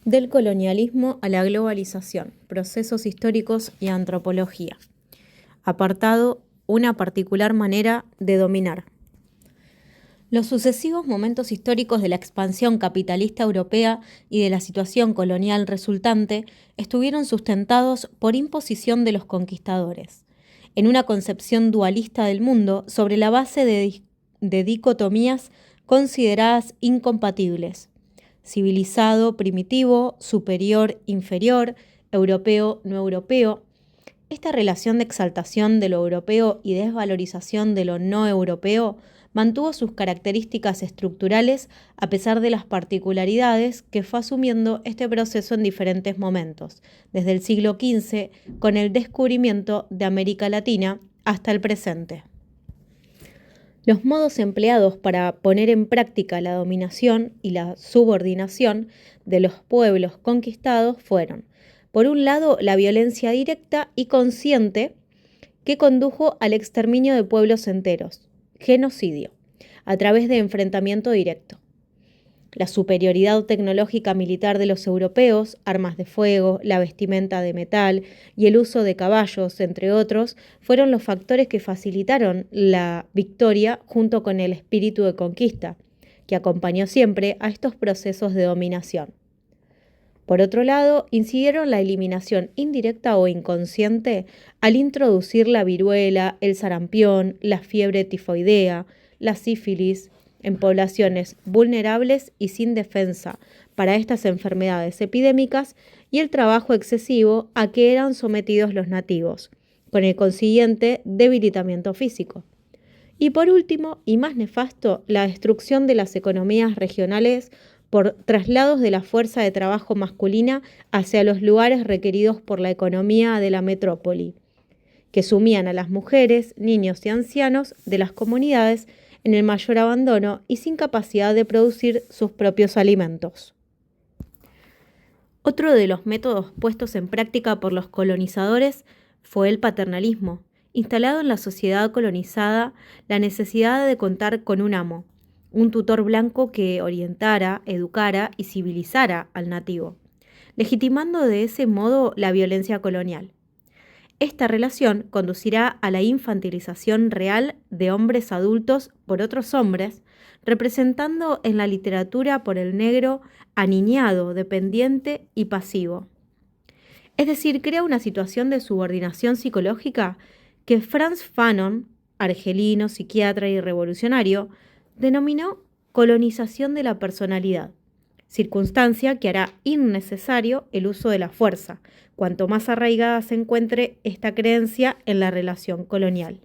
Del colonialismo a la globalización, procesos históricos y antropología. Apartado, una particular manera de dominar. Los sucesivos momentos históricos de la expansión capitalista europea y de la situación colonial resultante estuvieron sustentados por imposición de los conquistadores, en una concepción dualista del mundo sobre la base de dicotomías consideradas incompatibles: civilizado, primitivo, superior, inferior, europeo, no europeo. Esta relación de exaltación de lo europeo y desvalorización de lo no europeo mantuvo sus características estructurales a pesar de las particularidades que fue asumiendo este proceso en diferentes momentos, desde el siglo XV, con el descubrimiento de América Latina, hasta el presente. Los modos empleados para poner en práctica la dominación y la subordinación de los pueblos conquistados fueron, por un lado, la violencia directa y consciente que condujo al exterminio de pueblos enteros, genocidio, a través de enfrentamiento directo. La superioridad tecnológica militar de los europeos, armas de fuego, la vestimenta de metal y el uso de caballos, entre otros, fueron los factores que facilitaron la victoria junto con el espíritu de conquista, que acompañó siempre a estos procesos de dominación. Por otro lado, incidieron la eliminación indirecta o inconsciente al introducir la viruela, el sarampión, la fiebre tifoidea, la sífilis, en poblaciones vulnerables y sin defensa para estas enfermedades epidémicas, y el trabajo excesivo a que eran sometidos los nativos, con el consiguiente debilitamiento físico. Y por último, y más nefasto, la destrucción de las economías regionales por traslados de la fuerza de trabajo masculina hacia los lugares requeridos por la economía de la metrópoli, que sumían a las mujeres, niños y ancianos de las comunidades en el mayor abandono y sin capacidad de producir sus propios alimentos. Otro de los métodos puestos en práctica por los colonizadores fue el paternalismo, instalado en la sociedad colonizada la necesidad de contar con un amo, un tutor blanco que orientara, educara y civilizara al nativo, legitimando de ese modo la violencia colonial. Esta relación conducirá a la infantilización real de hombres adultos por otros hombres, representando en la literatura por el negro aniñado, dependiente y pasivo. Es decir, crea una situación de subordinación psicológica que Frantz Fanon, argelino, psiquiatra y revolucionario, denominó colonización de la personalidad, circunstancia que hará innecesario el uso de la fuerza, cuanto más arraigada se encuentre esta creencia en la relación colonial.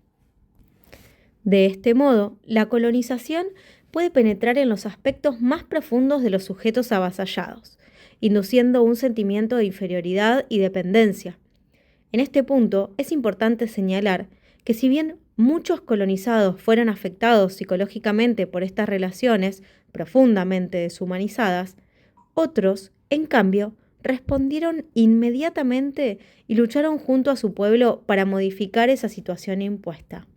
De este modo, la colonización puede penetrar en los aspectos más profundos de los sujetos avasallados, induciendo un sentimiento de inferioridad y dependencia. En este punto, es importante señalar que si bien muchos colonizados fueron afectados psicológicamente por estas relaciones profundamente deshumanizadas, otros, en cambio, respondieron inmediatamente y lucharon junto a su pueblo para modificar esa situación impuesta.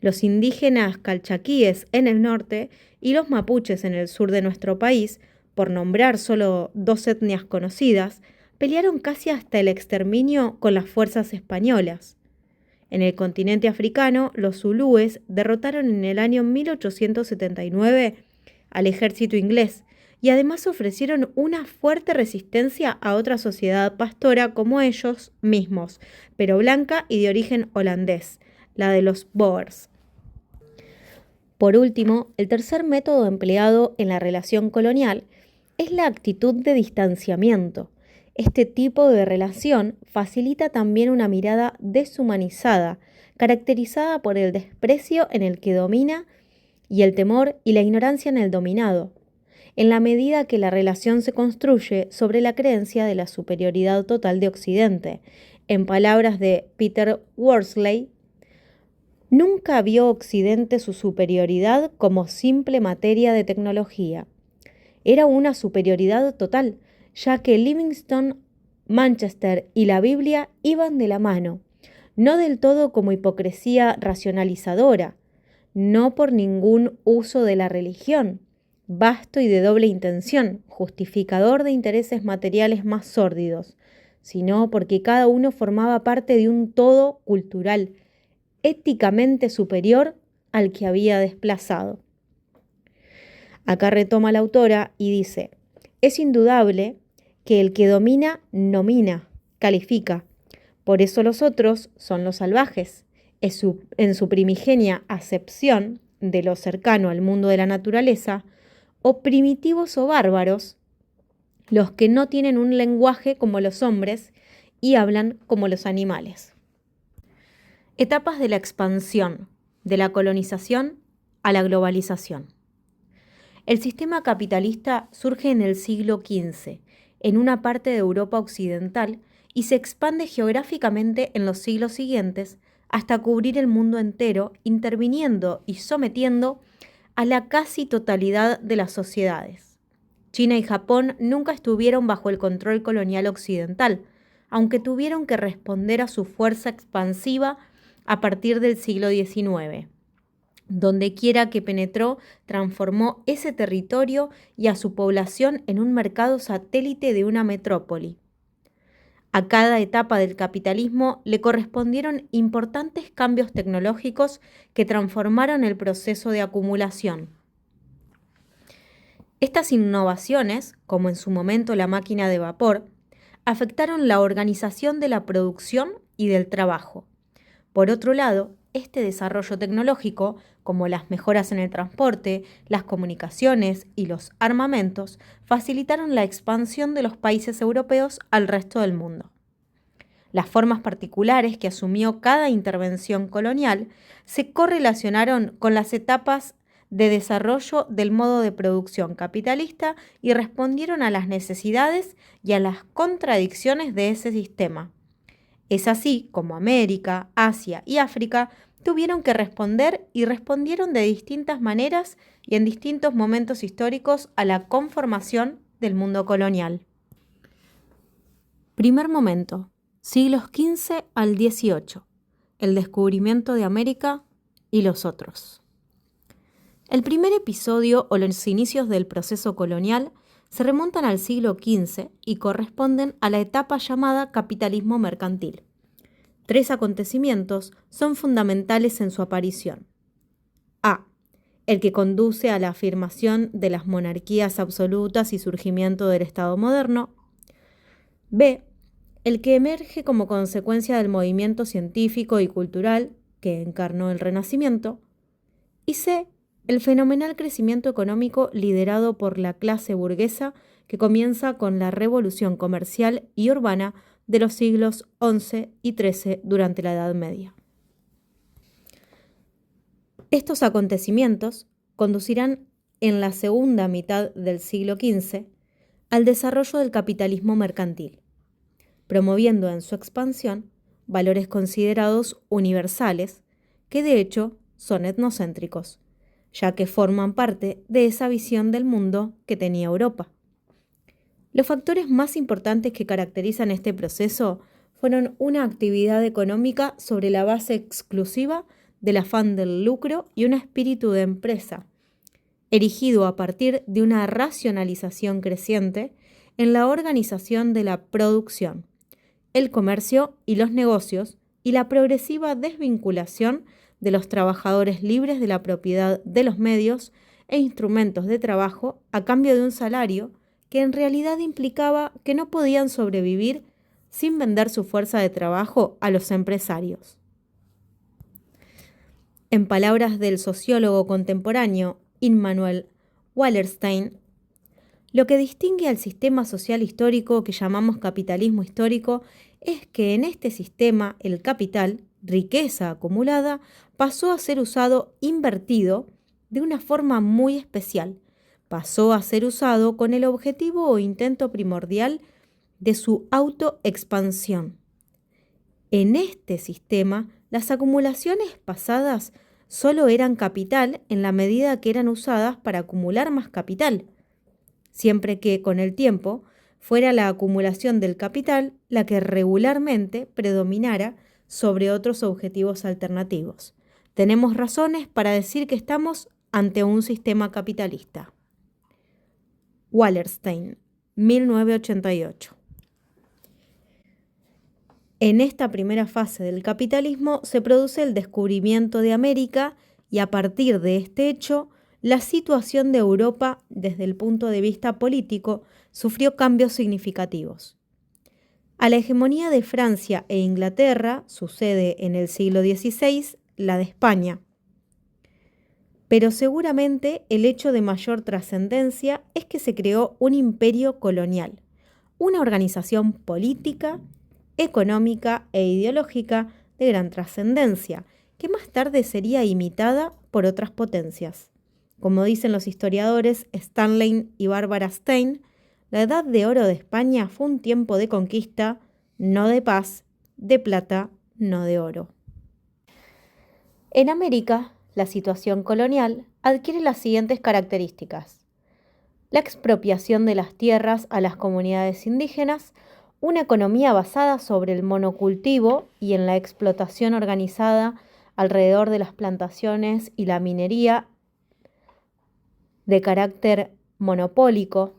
Los indígenas calchaquíes en el norte y los mapuches en el sur de nuestro país, por nombrar solo dos etnias conocidas, pelearon casi hasta el exterminio con las fuerzas españolas. En el continente africano, los zulúes derrotaron en el año 1879 al ejército inglés y además ofrecieron una fuerte resistencia a otra sociedad pastora como ellos mismos, pero blanca y de origen holandés, la de los Boers. Por último, el tercer método empleado en la relación colonial es la actitud de distanciamiento. Este tipo de relación facilita también una mirada deshumanizada, caracterizada por el desprecio en el que domina y el temor y la ignorancia en el dominado, en la medida que la relación se construye sobre la creencia de la superioridad total de Occidente. En palabras de Peter Worsley, nunca vio Occidente su superioridad como simple materia de tecnología. Era una superioridad total, ya que Livingstone, Manchester y la Biblia iban de la mano, no del todo como hipocresía racionalizadora, no por ningún uso de la religión, vasto y de doble intención, justificador de intereses materiales más sórdidos, sino porque cada uno formaba parte de un todo cultural, éticamente superior al que había desplazado. Acá retoma la autora y dice: es indudable que el que domina nomina, califica. Por eso los otros son los salvajes. En su primigenia acepción de lo cercano al mundo de la naturaleza, o primitivos o bárbaros, los que no tienen un lenguaje como los hombres y hablan como los animales. Etapas de la expansión, de la colonización a la globalización. El sistema capitalista surge en el siglo XV, en una parte de Europa occidental, y se expande geográficamente en los siglos siguientes hasta cubrir el mundo entero, interviniendo y sometiendo a la casi totalidad de las sociedades. China y Japón nunca estuvieron bajo el control colonial occidental, aunque tuvieron que responder a su fuerza expansiva a partir del siglo XIX. Donde quiera que penetró, transformó ese territorio y a su población en un mercado satélite de una metrópoli. A cada etapa del capitalismo le correspondieron importantes cambios tecnológicos que transformaron el proceso de acumulación. Estas innovaciones, como en su momento la máquina de vapor, afectaron la organización de la producción y del trabajo. Por otro lado, este desarrollo tecnológico, como las mejoras en el transporte, las comunicaciones y los armamentos, facilitaron la expansión de los países europeos al resto del mundo. Las formas particulares que asumió cada intervención colonial se correlacionaron con las etapas de desarrollo del modo de producción capitalista y respondieron a las necesidades y a las contradicciones de ese sistema. Es así como América, Asia y África tuvieron que responder y respondieron de distintas maneras y en distintos momentos históricos a la conformación del mundo colonial. Primer momento, siglos XV al XVIII, el descubrimiento de América y los otros. El primer episodio o los inicios del proceso colonial se remontan al siglo XV y corresponden a la etapa llamada capitalismo mercantil. 3 acontecimientos son fundamentales en su aparición. A. El que conduce a la afirmación de las monarquías absolutas y surgimiento del Estado moderno. B. El que emerge como consecuencia del movimiento científico y cultural que encarnó el Renacimiento. Y C. El fenomenal crecimiento económico liderado por la clase burguesa que comienza con la revolución comercial y urbana de los siglos XI y XIII durante la Edad Media. Estos acontecimientos conducirán en la segunda mitad del siglo XV al desarrollo del capitalismo mercantil, promoviendo en su expansión valores considerados universales, que de hecho son etnocéntricos, ya que forman parte de esa visión del mundo que tenía Europa. Los factores más importantes que caracterizan este proceso fueron una actividad económica sobre la base exclusiva del afán del lucro y un espíritu de empresa, erigido a partir de una racionalización creciente en la organización de la producción, el comercio y los negocios y la progresiva desvinculación de los trabajadores libres de la propiedad de los medios e instrumentos de trabajo a cambio de un salario que en realidad implicaba que no podían sobrevivir sin vender su fuerza de trabajo a los empresarios. En palabras del sociólogo contemporáneo Immanuel Wallerstein, lo que distingue al sistema social histórico que llamamos capitalismo histórico es que en este sistema el capital, riqueza acumulada, pasó a ser usado invertido de una forma muy especial. Pasó a ser usado con el objetivo o intento primordial de su autoexpansión. En este sistema, las acumulaciones pasadas solo eran capital en la medida que eran usadas para acumular más capital, siempre que, con el tiempo, fuera la acumulación del capital la que regularmente predominara sobre otros objetivos alternativos. Tenemos razones para decir que estamos ante un sistema capitalista. Wallerstein, 1988. En esta primera fase del capitalismo se produce el descubrimiento de América y a partir de este hecho, la situación de Europa desde el punto de vista político sufrió cambios significativos. A la hegemonía de Francia e Inglaterra sucede en el siglo XVI la de España. Pero seguramente el hecho de mayor trascendencia es que se creó un imperio colonial, una organización política, económica e ideológica de gran trascendencia, que más tarde sería imitada por otras potencias. Como dicen los historiadores Stanley y Barbara Stein, la Edad de Oro de España fue un tiempo de conquista, no de paz, de plata, no de oro. En América, la situación colonial adquiere las siguientes características: la expropiación de las tierras a las comunidades indígenas, una economía basada sobre el monocultivo y en la explotación organizada alrededor de las plantaciones y la minería de carácter monopólico.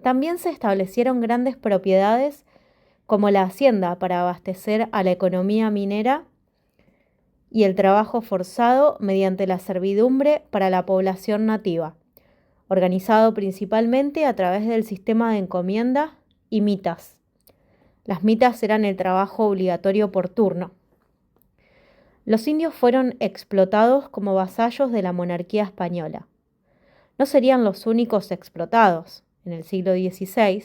También se establecieron grandes propiedades como la hacienda para abastecer a la economía minera y el trabajo forzado mediante la servidumbre para la población nativa, organizado principalmente a través del sistema de encomienda y mitas. Las mitas eran el trabajo obligatorio por turno. Los indios fueron explotados como vasallos de la monarquía española. No serían los únicos explotados. En el siglo XVI,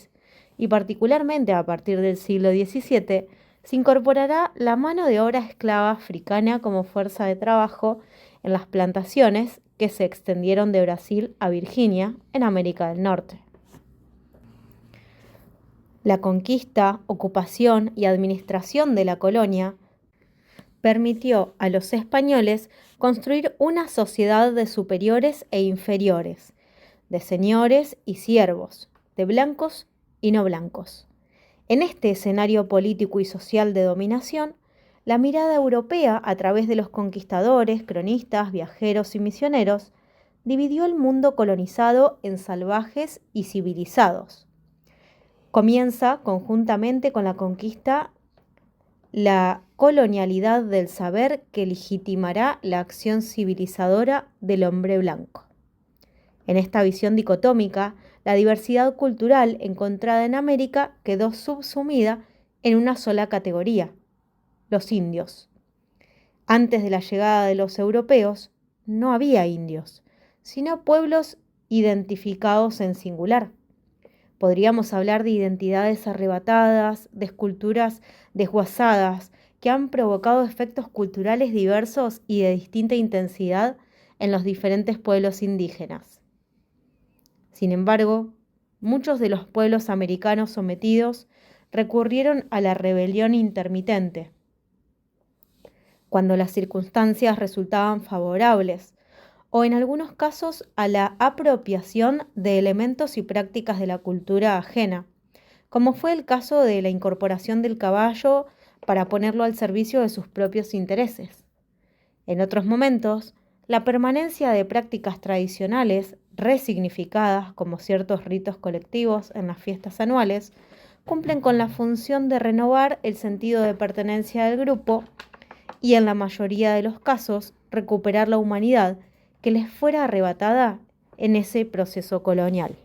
y particularmente a partir del siglo XVII, se incorporará la mano de obra esclava africana como fuerza de trabajo en las plantaciones que se extendieron de Brasil a Virginia, en América del Norte. La conquista, ocupación y administración de la colonia permitió a los españoles construir una sociedad de superiores e inferiores, de señores y siervos, de blancos y no blancos. En este escenario político y social de dominación, la mirada europea a través de los conquistadores, cronistas, viajeros y misioneros dividió el mundo colonizado en salvajes y civilizados. Comienza conjuntamente con la conquista la colonialidad del saber que legitimará la acción civilizadora del hombre blanco. En esta visión dicotómica, la diversidad cultural encontrada en América quedó subsumida en una sola categoría: los indios. Antes de la llegada de los europeos, no había indios, sino pueblos identificados en singular. Podríamos hablar de identidades arrebatadas, de esculturas desguazadas, que han provocado efectos culturales diversos y de distinta intensidad en los diferentes pueblos indígenas. Sin embargo, muchos de los pueblos americanos sometidos recurrieron a la rebelión intermitente, cuando las circunstancias resultaban favorables, o en algunos casos a la apropiación de elementos y prácticas de la cultura ajena, como fue el caso de la incorporación del caballo para ponerlo al servicio de sus propios intereses. En otros momentos, la permanencia de prácticas tradicionales, resignificadas como ciertos ritos colectivos en las fiestas anuales, cumplen con la función de renovar el sentido de pertenencia del grupo y, en la mayoría de los casos, recuperar la humanidad que les fuera arrebatada en ese proceso colonial.